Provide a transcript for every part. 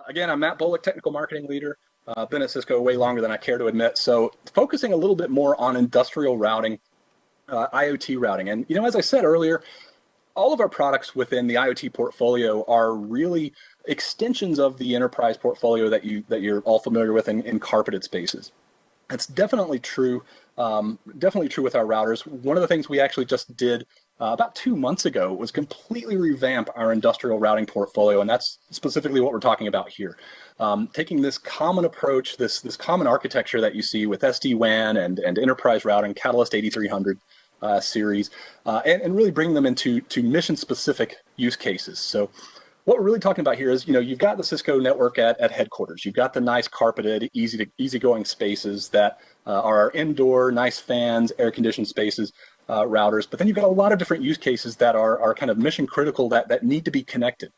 Again, I'm Matt Bullock, Technical Marketing Leader. Been at Cisco way longer than I care to admit. So focusing a little bit more on industrial routing, IoT routing. And, as I said earlier, all of our products within the IoT portfolio are really extensions of the enterprise portfolio that you're all familiar with in carpeted spaces. It's definitely true. Definitely true with our routers. One of the things we actually just did about 2 months ago was completely revamp our industrial routing portfolio, and that's specifically what we're talking about here. Taking this common approach, this common architecture that you see with SD-WAN and enterprise routing, Catalyst 8300 series, and really bringing them into mission-specific use cases. So what we're really talking about here is, you've got the Cisco network at headquarters. You've got the nice carpeted, easygoing spaces that are indoor, nice fans, air-conditioned spaces, routers. But then you've got a lot of different use cases that are kind of mission critical that need to be connected.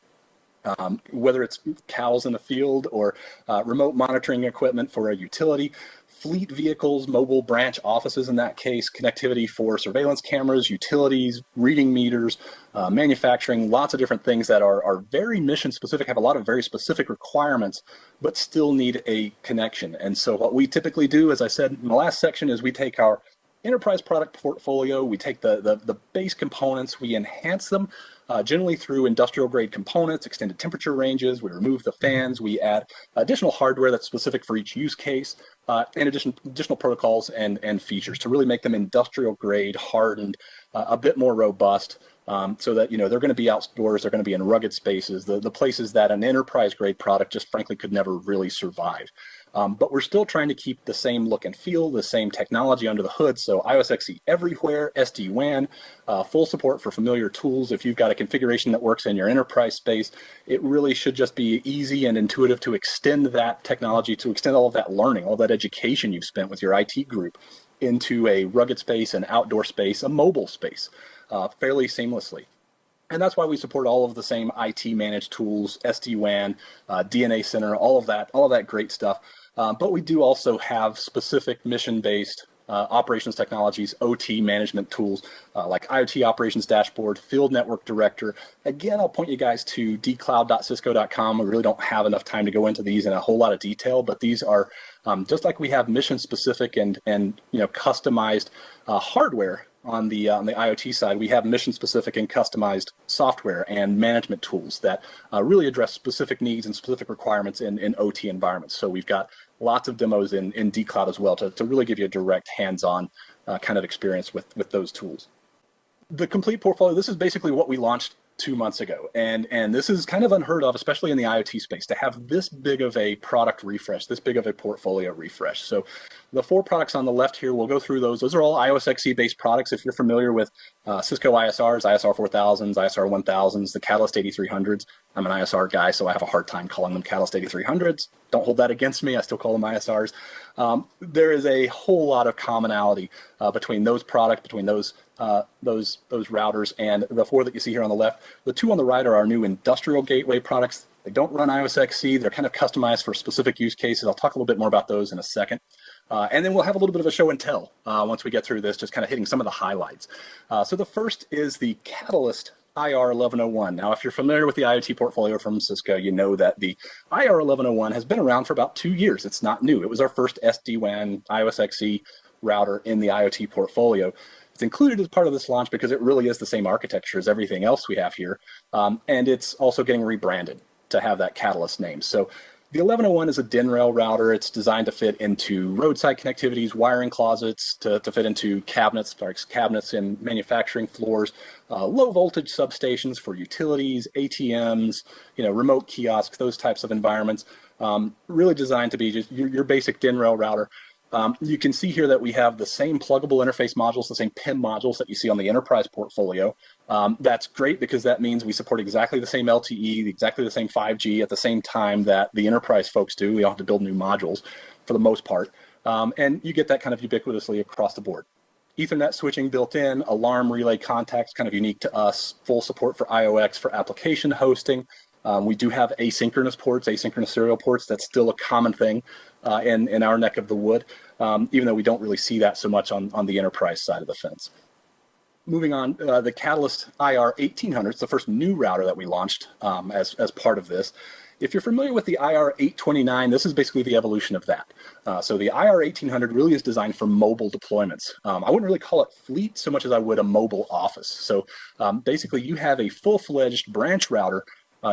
Whether it's cows in the field or remote monitoring equipment for a utility, fleet vehicles, mobile branch offices in that case, connectivity for surveillance cameras, utilities, reading meters, manufacturing, lots of different things that are very mission specific, have a lot of very specific requirements, but still need a connection. And so what we typically do, as I said in the last section, is we take our enterprise product portfolio, we take the base components, we enhance them, generally through industrial grade components, extended temperature ranges, we remove the fans, we add additional hardware that's specific for each use case, and additional protocols and features to really make them industrial grade, hardened, a bit more robust, so that they're going to be outdoors, they're going to be in rugged spaces, the places that an enterprise grade product just frankly could never really survive. But we're still trying to keep the same look and feel, the same technology under the hood. So iOS XE everywhere, SD-WAN, full support for familiar tools. If you've got a configuration that works in your enterprise space, it really should just be easy and intuitive to extend that technology, to extend all of that learning, all that education you've spent with your IT group into a rugged space, an outdoor space, a mobile space, fairly seamlessly. And that's why we support all of the same IT managed tools, SD-WAN, DNA Center, all of that great stuff. But we do also have specific mission-based operations technologies, OT management tools, like IoT Operations Dashboard, Field Network Director. Again, I'll point you guys to dcloud.cisco.com. We really don't have enough time to go into these in a whole lot of detail, but these are just like we have mission-specific and customized hardware. On the IoT side, we have mission-specific and customized software and management tools that really address specific needs and specific requirements in OT environments. So we've got lots of demos in dCloud as well to really give you a direct hands-on kind of experience with those tools. The complete portfolio, this is basically what we launched 2 months ago. And this is kind of unheard of, especially in the IoT space, to have this big of a product refresh, this big of a portfolio refresh. So the 4 products on the left here, we'll go through those. Those are all iOS XE based products. If you're familiar with Cisco ISRs, ISR 4000s, ISR 1000s, the Catalyst 8300s, I'm an ISR guy, so I have a hard time calling them Catalyst 8300s. Don't hold that against me. I still call them ISRs. There is a whole lot of commonality between those products, between those routers, and the 4 that you see here on the left. The 2 on the right are our new industrial gateway products. They don't run iOS XE. They're kind of customized for specific use cases. I'll talk a little bit more about those in a second. And then we'll have a little bit of a show and tell once we get through this, just kind of hitting some of the highlights. So the first is the Catalyst IR 1101. Now, if you're familiar with the IoT portfolio from Cisco, you know that the IR 1101 has been around for about 2 years. It's not new. It was our first SD-WAN iOS XE router in the IoT portfolio. It's included as part of this launch because it really is the same architecture as everything else we have here. And it's also getting rebranded to have that Catalyst name. So the 1101 is a DIN rail router. It's designed to fit into roadside connectivities, wiring closets, to fit into cabinets in manufacturing floors, low voltage substations for utilities, ATMs, remote kiosks, those types of environments. Really designed to be just your basic DIN rail router. You can see here that we have the same pluggable interface modules, the same PIM modules that you see on the enterprise portfolio. That's great because that means we support exactly the same LTE, exactly the same 5G at the same time that the enterprise folks do. We don't have to build new modules for the most part. And you get that kind of ubiquitously across the board. Ethernet switching built in, alarm relay contacts, kind of unique to us, full support for IOX for application hosting. We do have asynchronous ports, asynchronous serial ports. That's still a common thing in our neck of the wood, even though we don't really see that so much on the enterprise side of the fence. Moving on, the Catalyst IR 1800, it's the first new router that we launched as part of this. If you're familiar with the IR829, this is basically the evolution of that. So the IR1800 really is designed for mobile deployments. I wouldn't really call it fleet so much as I would a mobile office. So basically you have a full-fledged branch router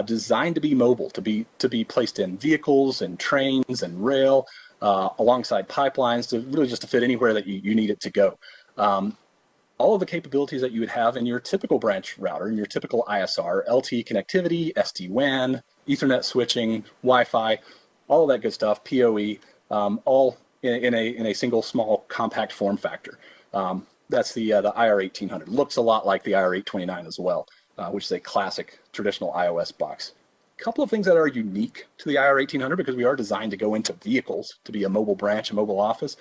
designed to be mobile, to be placed in vehicles and trains and rail, alongside pipelines, to really just to fit anywhere that you need it to go. All of the capabilities that you would have in your typical branch router, in your typical ISR, LTE connectivity, SD-WAN, Ethernet switching, Wi-Fi, all of that good stuff, PoE, all in a single small compact form factor. That's the IR1800. Looks a lot like the IR829 as well, which is a classic traditional iOS box. A couple of things that are unique to the IR1800, because we are designed to go into vehicles, to be a mobile branch, a mobile office,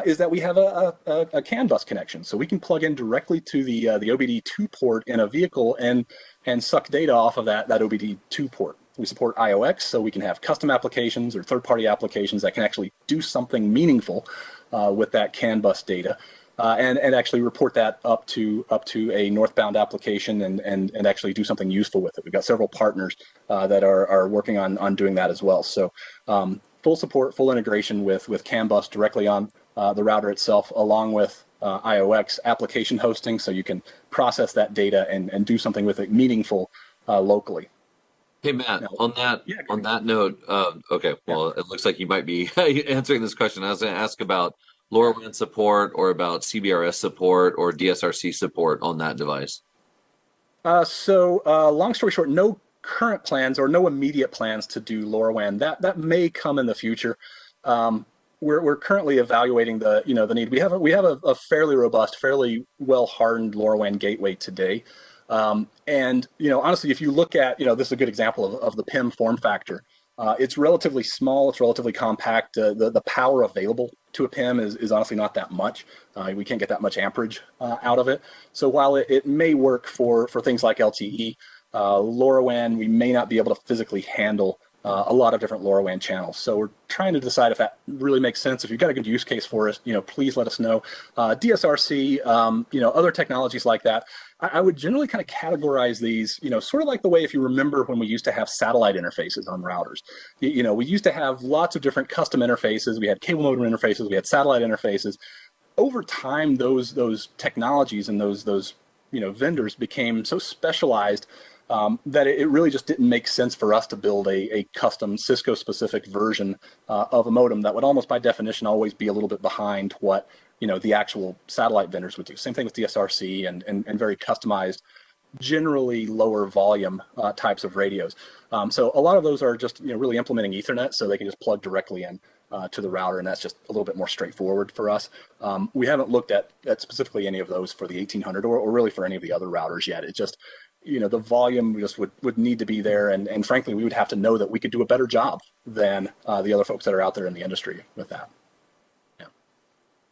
is that we have a CAN bus connection. So we can plug in directly to the OBD2 port in a vehicle and suck data off of that OBD2 port. We support IOX, so we can have custom applications or third-party applications that can actually do something meaningful with that CAN bus data. And actually report that up to a northbound application and actually do something useful with it. We've got several partners that are working on doing that as well. So full support, full integration with CAN bus directly on the router itself, along with IOX application hosting, so you can process that data and do something with it meaningful locally. Hey Matt, Now, on that yeah, on that note, okay, well, it looks like you might be answering this question. I was going to ask about LoRaWAN support, or about CBRS support, or DSRC support on that device. So long story short, no current plans or no immediate plans to do LoRaWAN. That may come in the future. We're currently evaluating the need. We have a fairly robust, fairly well hardened LoRaWAN gateway today. And honestly, if you look at this is a good example of the PIM form factor. It's relatively small. It's relatively compact. The power available to a PIM is honestly not that much. We can't get that much amperage out of it. So while it may work for things like LTE, LoRaWAN, we may not be able to physically handle a lot of different LoRaWAN channels. So we're trying to decide if that really makes sense. If you've got a good use case for us, please let us know. DSRC, other technologies like that. I would generally kind of categorize these, sort of like the way, if you remember when we used to have satellite interfaces on routers. We used to have lots of different custom interfaces. We had cable modem interfaces. We had satellite interfaces. Over time, those technologies and those vendors became so specialized that it really just didn't make sense for us to build a custom Cisco-specific version of a modem that would almost by definition always be a little bit behind what the actual satellite vendors would do. Same thing with DSRC and very customized, generally lower volume types of radios. So a lot of those are just really implementing Ethernet, so they can just plug directly in to the router, and that's just a little bit more straightforward for us. We haven't looked at specifically any of those for the 1800 or really for any of the other routers yet. It just the volume just would need to be there, and frankly, we would have to know that we could do a better job than the other folks that are out there in the industry with that. Yeah.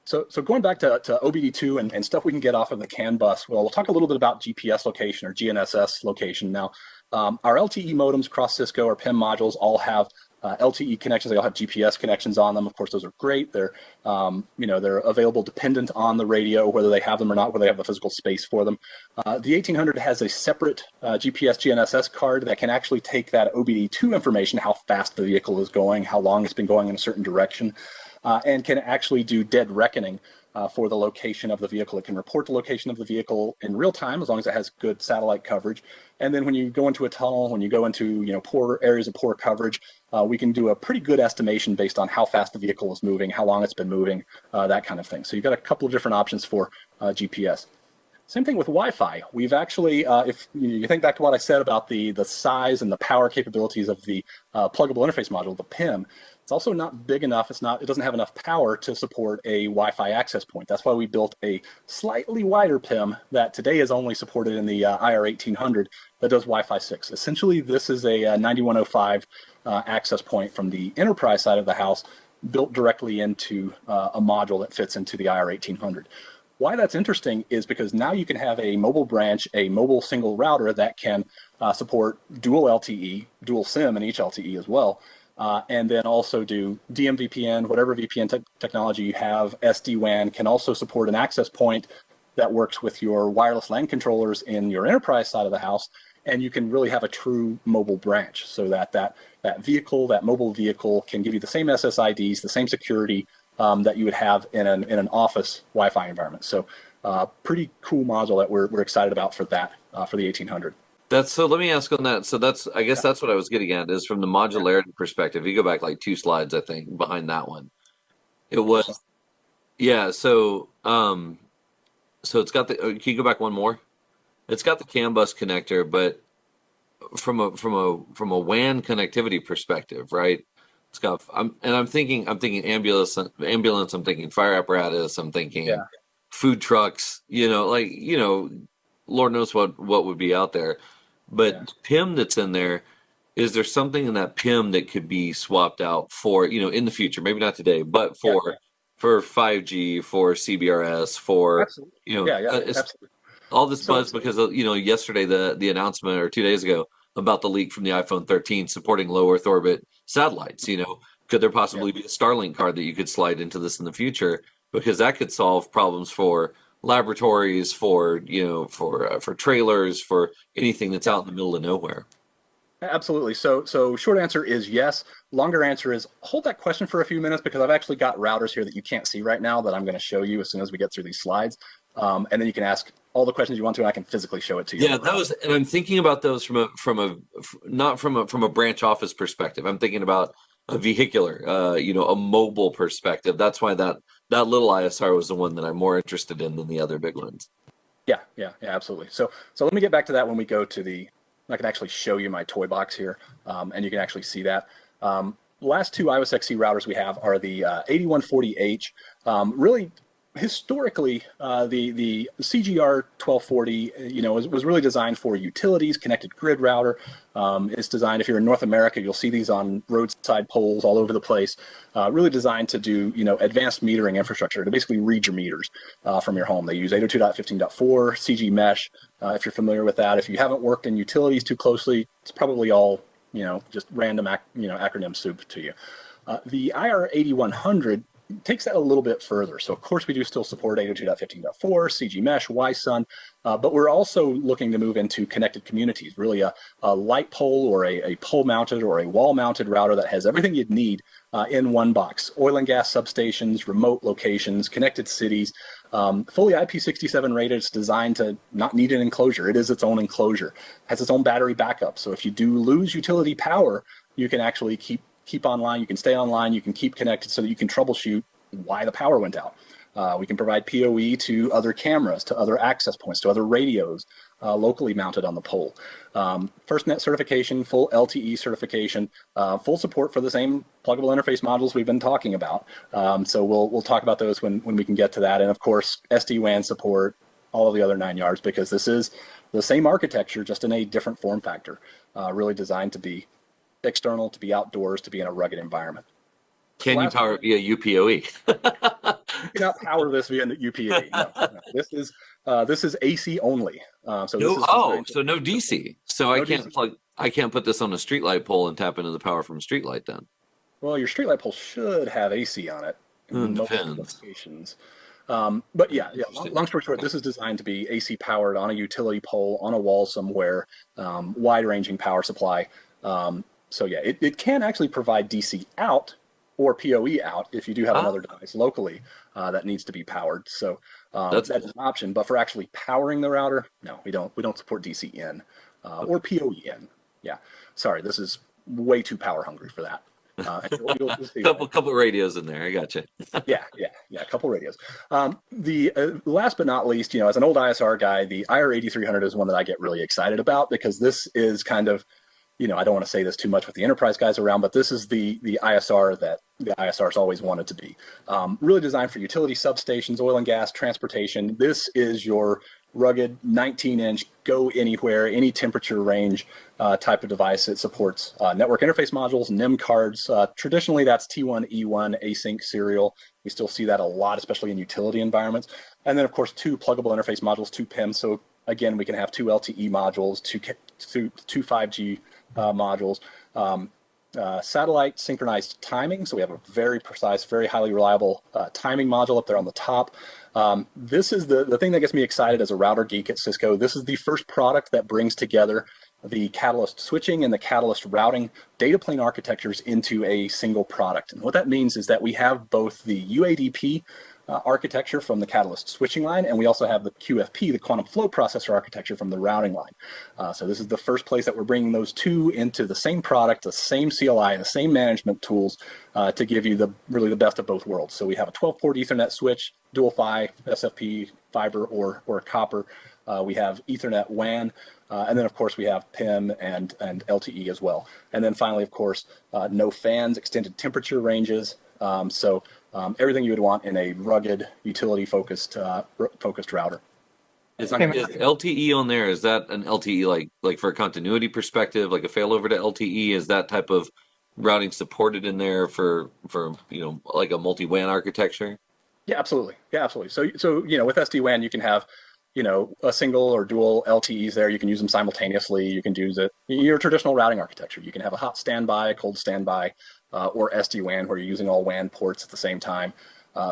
So going back to OBD2 and stuff we can get off of the CAN bus, well, we'll talk a little bit about GPS location or GNSS location. Now, our LTE modems across Cisco, our PIM modules, all have LTE connections. They all have GPS connections on them. Of course, those are great. They're they're available dependent on the radio, whether they have them or not, whether they have the physical space for them. The 1800 has a separate GPS GNSS card that can actually take that OBD2 information, how fast the vehicle is going, how long it's been going in a certain direction, and can actually do dead reckoning for the location of the vehicle. It can report the location of the vehicle in real time, as long as it has good satellite coverage. And then when you go into a tunnel, when you go into poor areas of poor coverage, we can do a pretty good estimation based on how fast the vehicle is moving, how long it's been moving, that kind of thing. So you've got a couple of different options for GPS. Same thing with Wi-Fi. We've actually, if you think back to what I said about the size and the power capabilities of the pluggable interface module, the PIM, it's also not big enough. It doesn't have enough power to support a Wi-Fi access point. That's why we built a slightly wider PIM that today is only supported in the IR1800 that does Wi-Fi 6. Essentially, this is a 9105 access point from the enterprise side of the house, built directly into a module that fits into the IR1800. Why that's interesting is because now you can have a mobile branch, a mobile single router that can support dual LTE, dual SIM in each LTE as well, and then also do DMVPN, whatever VPN technology you have. SD-WAN can also support an access point that works with your wireless LAN controllers in your enterprise side of the house, and you can really have a true mobile branch, so that vehicle, that mobile vehicle, can give you the same SSIDs, the same security that you would have in an office Wi-Fi environment. So pretty cool module that we're excited about for that for the 1800. That's so. Let me ask on that. So I guess that's what I was getting at is from the modularity perspective. You go back like 2 slides, I think, behind that one. It was yeah. So it's got the. Can you go back one more? It's got the CAN bus connector, but from a WAN connectivity perspective, right? It's got. I'm thinking ambulance. I'm thinking fire apparatus. I'm thinking food trucks. Lord knows what would be out there. But PIM that's in there, is there something in that PIM that could be swapped out for, in the future, maybe not today, but for 5G, for CBRS, for, Absolutely. Absolutely. all this buzz because, yesterday, the announcement or 2 days ago about the leak from the iPhone 13 supporting low Earth orbit satellites, could there possibly be a Starlink card that you could slide into this in the future? Because that could solve problems for laboratories, for trailers, for anything that's out in the middle of nowhere. Absolutely. So short answer is yes. Longer answer is hold that question for a few minutes, because I've actually got routers here that you can't see right now that I'm going to show you as soon as we get through these slides. And then you can ask all the questions you want to, and I can physically show it to you. Yeah, and I'm thinking about those not from a branch office perspective. I'm thinking about a vehicular, a mobile perspective. That's why that little ISR was the one that I'm more interested in than the other big ones. Yeah, absolutely. So let me get back to that when we go to I can actually show you my toy box here, and you can actually see that. The last two IOS XC routers we have are the 8140H. Really, historically, the CGR 1240, was really designed for utilities, connected grid router. It's designed, if you're in North America, you'll see these on roadside poles all over the place. Really designed to do, advanced metering infrastructure to basically read your meters from your home. They use 802.15.4, CG Mesh. If you're familiar with that, if you haven't worked in utilities too closely, it's probably all, just random, acronym soup to you. The IR8100 takes that a little bit further. So of course we do still support 802.15.4, CG Mesh, YSUN, but we're also looking to move into connected communities, really a light pole or a pole mounted or a wall mounted router that has everything you'd need in one box. Oil and gas substations, remote locations, connected cities, fully IP67 rated. It's designed to not need an enclosure. It is its own enclosure, has its own battery backup. So if you do lose utility power, you can actually keep online, you can stay online, you can keep connected so that you can troubleshoot why the power went out. We can provide PoE to other cameras, to other access points, to other radios locally mounted on the pole. FirstNet certification, full LTE certification, full support for the same pluggable interface modules we've been talking about. So we'll talk about those when we can get to that. And of course, SD-WAN support, all of the other 9 yards, because this is the same architecture, just in a different form factor, really designed to be external, to be outdoors, to be in a rugged environment. Can you power it via UPoE? You cannot power this via UPoE. No. This is AC only. So no DC. So no I can't put this on a streetlight pole and tap into the power from a streetlight then. Well, your streetlight pole should have AC on it in most locations. But long story short, this is designed to be AC powered on a utility pole, on a wall somewhere, wide-ranging power supply. So it can actually provide DC out or PoE out if you do have another device locally that needs to be powered. So that's an option. But for actually powering the router, no, we don't support DC in or PoE in. Yeah, sorry, this is way too power hungry for that. Couple radios in there. I got you. yeah, a couple radios. The last but not least, as an old ISR guy, the IR8300 is one that I get really excited about, because this is kind of, I don't want to say this too much with the enterprise guys around, but this is the ISR that the ISRs always wanted to be. Really designed for utility substations, oil and gas, transportation. This is your rugged 19-inch, go anywhere, any temperature range type of device. It supports network interface modules, NIM cards. Traditionally, that's T1E1 async serial. We still see that a lot, especially in utility environments. And then, of course, 2 pluggable interface modules, 2 PIMs. So again, we can have 2 LTE modules, 2 5G modules, satellite synchronized timing. So we have a very precise, very highly reliable timing module up there on the top. This is the thing that gets me excited as a router geek at Cisco. This is the first product that brings together the Catalyst switching and the Catalyst routing data plane architectures into a single product. And what that means is that we have both the UADP architecture from the Catalyst switching line, and we also have the QFP, the quantum flow processor architecture from the routing line. So this is the first place that we're bringing those two into the same product, the same CLI, the same management tools to give you really the best of both worlds. So we have a 12-port Ethernet switch, dual PHY, SFP, fiber, or copper. We have Ethernet WAN, and then of course we have PIM and LTE as well. And then finally, of course, no fans, extended temperature ranges. Everything you would want in a rugged, utility-focused router. Is LTE on there? Is that an LTE like for a continuity perspective, like a failover to LTE? Is that type of routing supported in there for like a multi-WAN architecture? Yeah, absolutely. Yeah, absolutely. So with SD-WAN, you can have a single or dual LTEs there. You can use them simultaneously. You can use your traditional routing architecture. You can have a hot standby, a cold standby, or SD-WAN where you're using all WAN ports at the same time.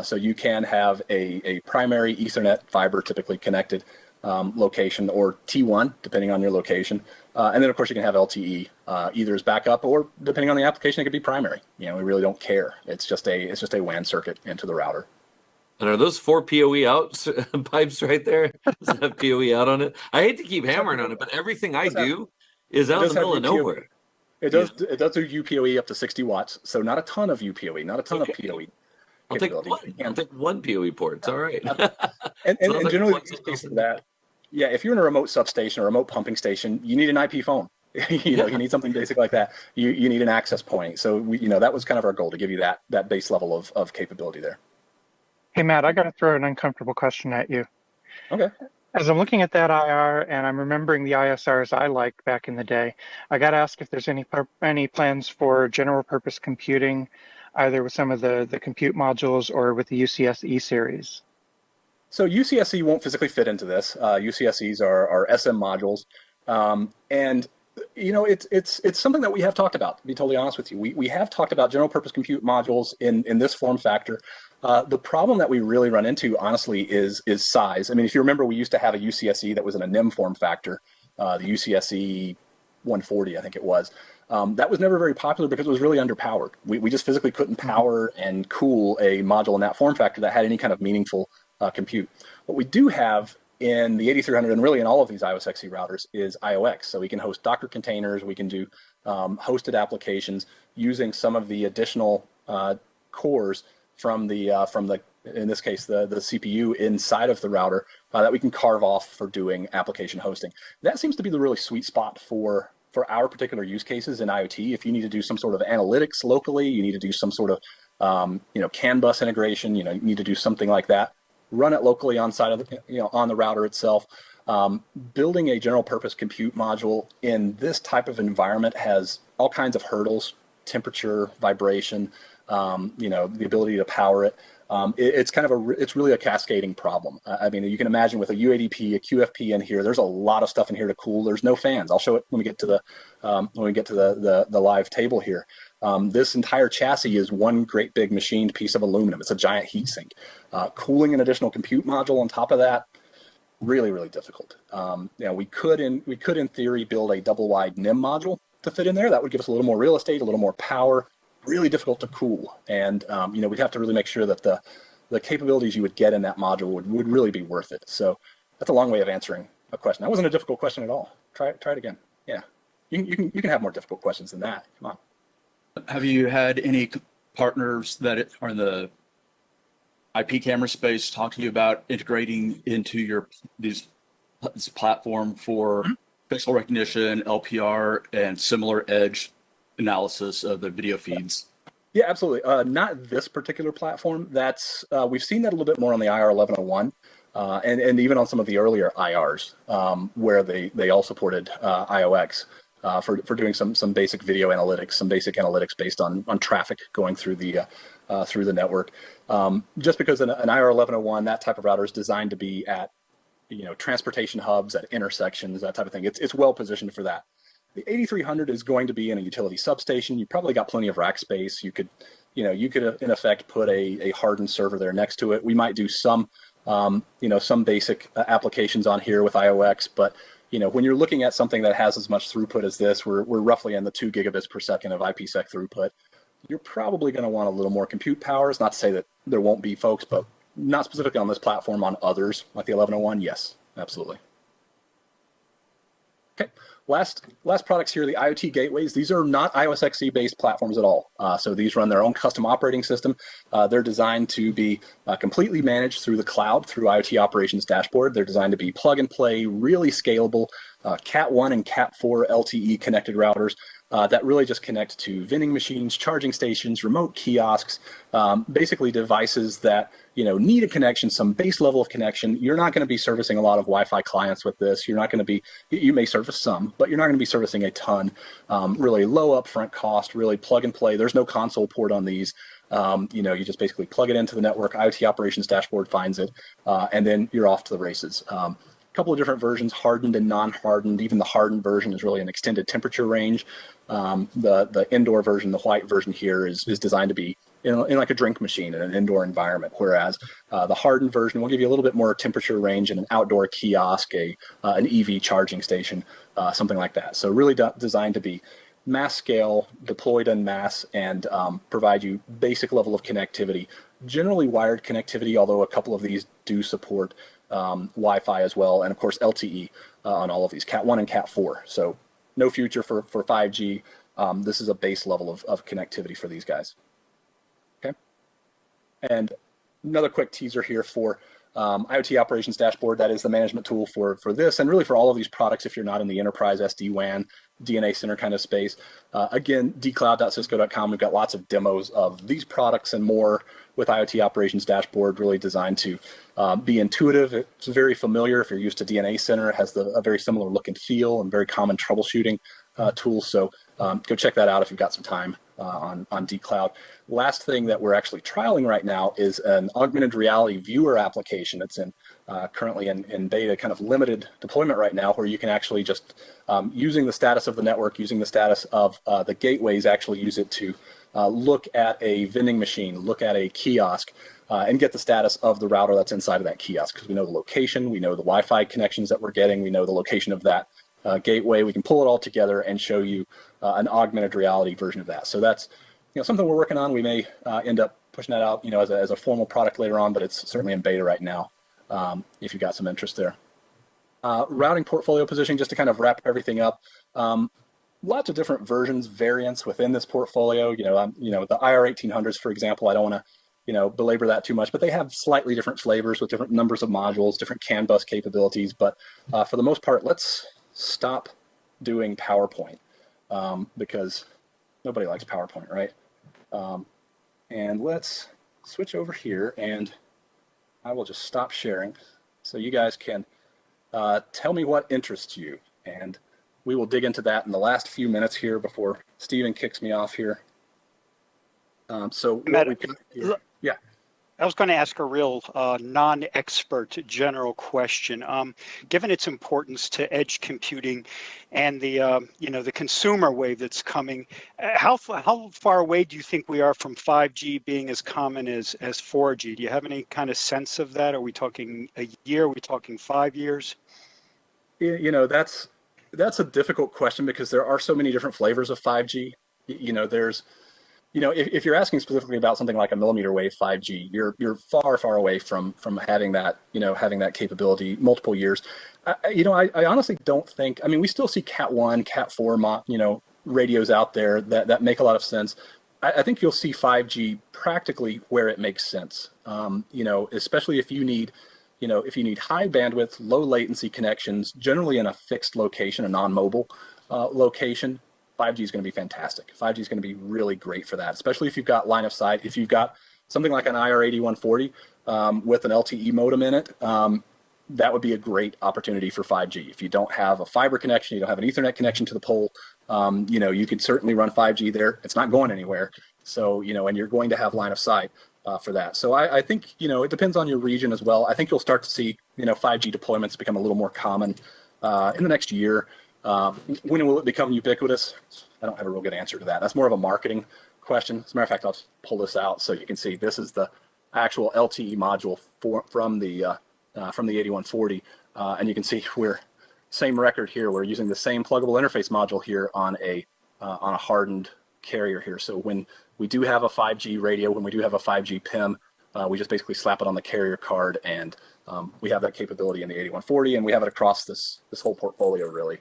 So you can have a primary Ethernet fiber typically connected location, or T1 depending on your location. And then of course you can have LTE either as backup, or depending on the application, it could be primary. We really don't care. It's just a WAN circuit into the router. And are those 4 PoE out pipes right there? Does it have PoE out on it? I hate to keep hammering on it, but everything I do is out in the middle of nowhere. It does do UPoE up to 60 watts, so not a ton of UPoE, not a ton of PoE. I'll take one PoE port. It's all right. and generally, the use case for that, yeah, if you're in a remote substation or remote pumping station, you need an IP phone. You need something basic like that. You need an access point. So that was kind of our goal, to give you that base level of capability there. Hey, Matt, I got to throw an uncomfortable question at you. Okay. As I'm looking at that IR and I'm remembering the ISRs I liked back in the day, I got to ask if there's any plans for general purpose computing, either with some of the compute modules or with the UCSE series. So UCSE won't physically fit into this. UCSEs are SM modules, and it's something that we have talked about. To be totally honest with you, we have talked about general purpose compute modules in this form factor. The problem that we really run into, honestly, is size. I mean, if you remember, we used to have a UCSE that was in a NIM form factor, the UCSE 140, I think it was. That was never very popular because it was really underpowered. We just physically couldn't power and cool a module in that form factor that had any kind of meaningful compute. What we do have in the 8300 and really in all of these IOSXE routers is IOX. So we can host Docker containers, we can do hosted applications using some of the additional cores from the in this case the CPU inside of the router that we can carve off for doing application hosting. That seems to be the really sweet spot for our particular use cases in IoT. If you need to do some sort of analytics locally, you need to do some sort of CAN bus integration, you need to do something like that. Run it locally on the router itself. Building a general purpose compute module in this type of environment has all kinds of hurdles: temperature, vibration, the ability to power it. It's really a cascading problem. I mean, you can imagine with a UADP, a QFP in here, there's a lot of stuff in here to cool. There's no fans. I'll show it when we get to the live table here. This entire chassis is one great big machined piece of aluminum. It's a giant heat sink. Cooling an additional compute module on top of that, really, really difficult. We could in theory build a double wide NIM module to fit in there. That would give us a little more real estate, a little more power. Really difficult to cool, and we'd have to really make sure that the capabilities you would get in that module would really be worth it. So that's a long way of answering a question. That wasn't a difficult question at all. Try it again. Yeah, you can have more difficult questions than that. Come on. Have you had any partners that are in the IP camera space talk to you about integrating into this platform for facial recognition, LPR, and similar edge analysis of the video feeds? Yeah, absolutely. Not this particular platform. That's we've seen that a little bit more on the IR 1101, and even on some of the earlier IRs where they all supported IOX for doing some basic video analytics, some basic analytics based on traffic going through the network. Just because an IR 1101, that type of router is designed to be at transportation hubs, at intersections, that type of thing. It's well positioned for that. The 8300 is going to be in a utility substation. You probably got plenty of rack space. You could in effect put a hardened server there next to it. We might do some basic applications on here with IOX, but when you're looking at something that has as much throughput as this, we're roughly in the 2 gigabits per second of IPsec throughput. You're probably going to want a little more compute power. It's not to say that there won't be folks, but not specifically on this platform. On others, like the 1101, yes, absolutely. Okay, last products here, the IoT gateways. These are not iOS XE based platforms at all. So these run their own custom operating system. They're designed to be completely managed through the cloud, through IoT operations dashboard. They're designed to be plug and play, really scalable, Cat 1 and Cat 4 LTE connected routers that really just connect to vending machines, charging stations, remote kiosks, basically devices that need a connection, some base level of connection. You're not going to be servicing a lot of Wi-Fi clients with this. You're not going to be, you may service some, but you're not going to be servicing a ton. Really low upfront cost, really plug and play. There's no console port on these. You just basically plug it into the network, IoT operations dashboard finds it, and then you're off to the races. Couple of different versions, hardened and non-hardened. Even the hardened version is really an extended temperature range. The indoor version, the white version here, is designed to be in like a drink machine in an indoor environment, whereas the hardened version will give you a little bit more temperature range in an outdoor kiosk, an EV charging station, something like that. So really designed to be mass scale, deployed en masse, and provide you basic level of connectivity, generally wired connectivity, although a couple of these do support Wi-Fi as well, and of course LTE on all of these, Cat 1 and Cat 4. So no future for 5G. This is a base level of connectivity for these guys. Okay. And another quick teaser here for IoT operations dashboard. That is the management tool for this, and really for all of these products if you're not in the enterprise SD-WAN, DNA center kind of space. Again, dcloud.cisco.com, we've got lots of demos of these products and more with IoT operations dashboard, really designed to be intuitive. It's very familiar if you're used to DNA center. It has a very similar look and feel and very common troubleshooting tools. So go check that out if you've got some time on dCloud. Last thing that we're actually trialing right now is an augmented reality viewer application. It's currently in beta, kind of limited deployment right now, where you can actually just, using the status of the network, using the status of the gateways, actually use it to look at a vending machine, look at a kiosk, and get the status of the router that's inside of that kiosk, because we know the location, we know the Wi-Fi connections that we're getting, we know the location of that gateway. We can pull it all together and show you an augmented reality version of that. So that's something we're working on. We may end up pushing that out as a formal product later on, but it's certainly in beta right now if you've got some interest there. Routing portfolio positioning, just to kind of wrap everything up. Lots of different versions, variants within this portfolio. The IR1800s, for example, I don't want to belabor that too much, but they have slightly different flavors with different numbers of modules, different CAN bus capabilities. But for the most part, let's stop doing PowerPoint because nobody likes PowerPoint, right? And let's switch over here, and I will just stop sharing so you guys can tell me what interests you, and we will dig into that in the last few minutes here before Steven kicks me off here. So what we've got here, yeah. I was going to ask a real non-expert general question. Given its importance to edge computing and the consumer wave that's coming, how far away do you think we are from 5G being as common as 4G? Do you have any kind of sense of that? Are we talking a year? Are we talking 5 years? That's a difficult question because there are so many different flavors of 5G. If you're asking specifically about something like a millimeter wave 5G, you're far, far away from having that, having that capability multiple years. I honestly don't think, we still see Cat 1, Cat 4, radios out there that make a lot of sense. I think you'll see 5G practically where it makes sense, especially if you need high bandwidth, low latency connections, generally in a fixed location, a non-mobile location. 5G is going to be fantastic. 5G is going to be really great for that, especially if you've got line of sight. If you've got something like an IR8140 with an LTE modem in it, that would be a great opportunity for 5G. If you don't have a fiber connection, you don't have an Ethernet connection to the pole, you could certainly run 5G there. It's not going anywhere. So, and you're going to have line of sight for that. So I think, it depends on your region as well. I think you'll start to see, 5G deployments become a little more common in the next year. When will it become ubiquitous? I don't have a real good answer to that. That's more of a marketing question. As a matter of fact, I'll just pull this out so you can see this is the actual LTE module from the 8140, and you can see we're same record here. We're using the same pluggable interface module here on a hardened carrier here. So when we do have a 5G radio, when we do have a 5G PIM, we just basically slap it on the carrier card, and we have that capability in the 8140, and we have it across this whole portfolio, really.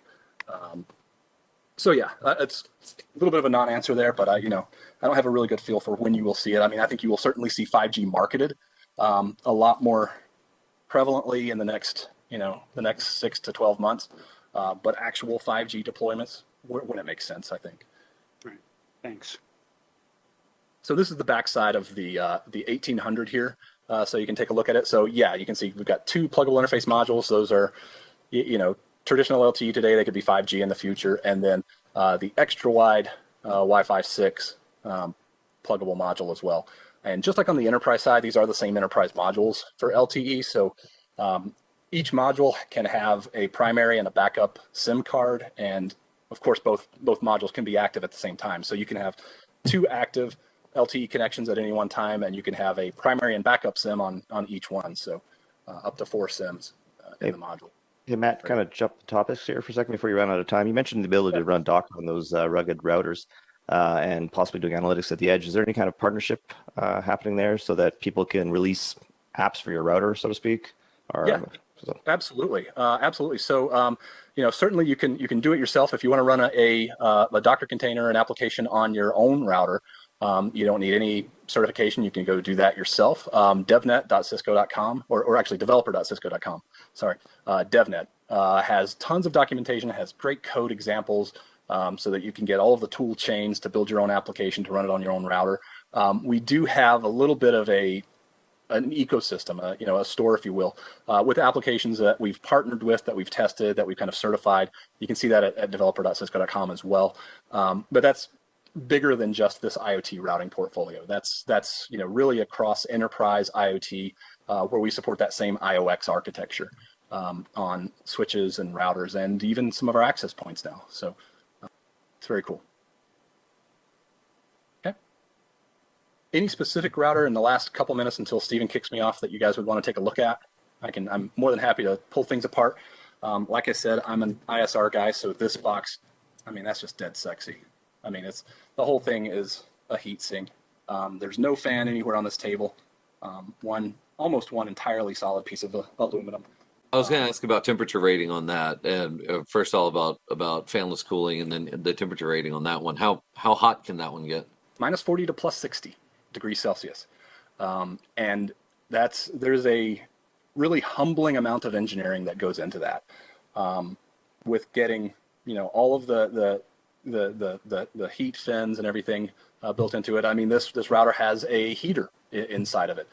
So yeah, it's a little bit of a non-answer there, but I don't have a really good feel for when you will see it. I mean, I think you will certainly see 5G marketed a lot more prevalently in the next 6 to 12 months, but actual 5G deployments when it makes sense, I think. Right. Thanks. So this is the backside of the 1800 here. So you can take a look at it. So yeah, you can see we've got 2 pluggable interface modules. Those are, traditional LTE today. They could be 5G in the future. And then the extra wide Wi-Fi 6 pluggable module as well. And just like on the enterprise side, these are the same enterprise modules for LTE. So each module can have a primary and a backup SIM card. And of course, both modules can be active at the same time. So you can have 2 active LTE connections at any one time, and you can have a primary and backup SIM on each one. So up to 4 SIMs in the module. Hey, Matt, kind of jump the topics here for a second before you run out of time. You mentioned the ability to run Docker on those rugged routers and possibly doing analytics at the edge. Is there any kind of partnership happening there so that people can release apps for your router, so to speak? Yeah, absolutely. Absolutely. So, certainly you can do it yourself. If you want to run a Docker container, an application on your own router, you don't need any certification. You can go do that yourself. Devnet.cisco.com, or actually developer.cisco.com. Sorry. Devnet has tons of documentation, has great code examples, so that you can get all of the tool chains to build your own application, to run it on your own router. We do have a little bit of an ecosystem, a store, if you will, with applications that we've partnered with, that we've tested, that we've kind of certified. You can see that at developer.cisco.com as well. But that's bigger than just this IoT routing portfolio. That's really across enterprise IoT, where we support that same IOX architecture on switches and routers, and even some of our access points now. So it's very cool. Okay. Any specific router in the last couple minutes until Stephen kicks me off that you guys would want to take a look at? I'm more than happy to pull things apart. Like I said, I'm an ISR guy, so this box, that's just dead sexy. The whole thing is a heat sink. There's no fan anywhere on this table. Almost one entirely solid piece of aluminum. I was going to ask about temperature rating on that, and first all about fanless cooling, and then the temperature rating on that one. How hot can that one get? Minus 40 to plus 60 degrees Celsius, and there's a really humbling amount of engineering that goes into that, with getting all of the heat fins and everything built into it. This router has a heater inside of it.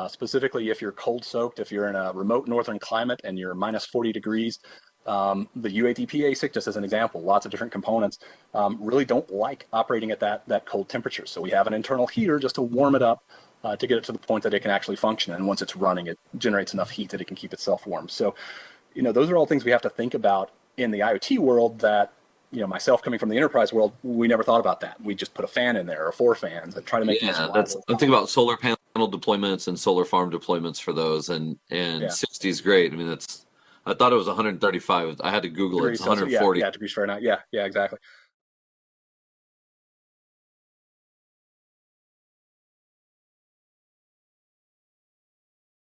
Specifically, if you're cold soaked, if you're in a remote northern climate and you're minus 40 degrees, the UATP ASIC, just as an example, lots of different components, really don't like operating at that cold temperature. So we have an internal heater just to warm it up, to get it to the point that it can actually function. And once it's running, it generates enough heat that it can keep itself warm. So, those are all things we have to think about in the IoT world that, myself coming from the enterprise world, we never thought about that. We just put a fan in there or 4 fans and try to make it I'm thinking about solar panel deployments and solar farm deployments for those, and 60 is great. I thought it was 135. I had to Google it. It's 140. Yeah, degrees Fahrenheit. Yeah, exactly.